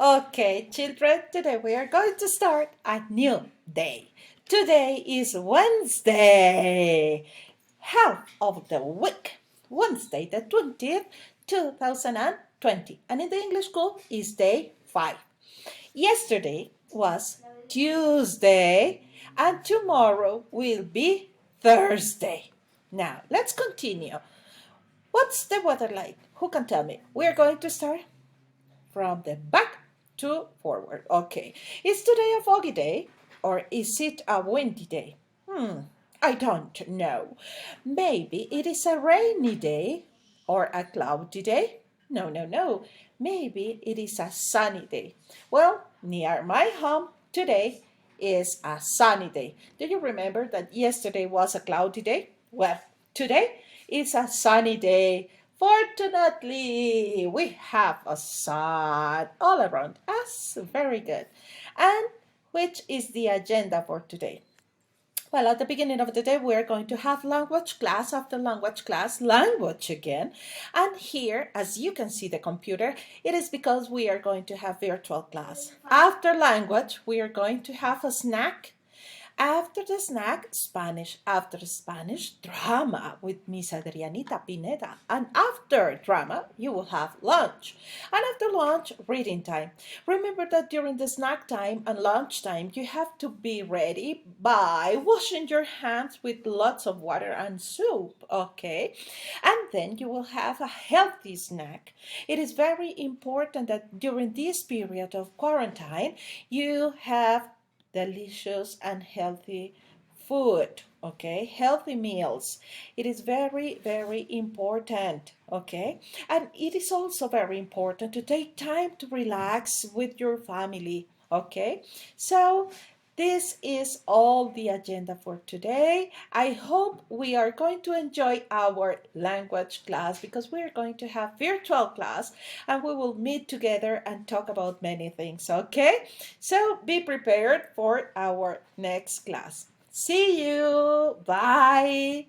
Okay, children, today we are going to start a new day. Today is Wednesday, half of the week. Wednesday, the 20th, 2020. And in the English school is day 5. Yesterday was Tuesday, and tomorrow will be Thursday. Now, let's continue. What's the weather like? Who can tell me? We're going to start from the back to forward. Okay. Is today a foggy day or is it a windy day? I don't know. Maybe it is a rainy day or a cloudy day. No. Maybe it is a sunny day. Well, near my home today is a sunny day. Do you remember that yesterday was a cloudy day? Well, today is a sunny day. Fortunately, we have a sun all around us. Very good. And which is the agenda for today? Well, at the beginning of the day, we're going to have language class. After language class, language again. And here, as you can see the computer, it is because we are going to have virtual class. After language, we are going to have a snack. After the snack, Spanish. After Spanish, drama with Miss Adrianita Pineda. And after drama, you will have lunch. And after lunch, reading time. Remember that during the snack time and lunch time, you have to be ready by washing your hands with lots of water and soap, okay? And then you will have a healthy snack. It is very important that during this period of quarantine, you have delicious and healthy food, okay? Healthy meals. It is very important, okay? And it is also very important to take time to relax with your family, okay? So this is all the agenda for today. I hope we are going to enjoy our language class because we are going to have virtual class and we will meet together and talk about many things, okay? So be prepared for our next class. See you. Bye.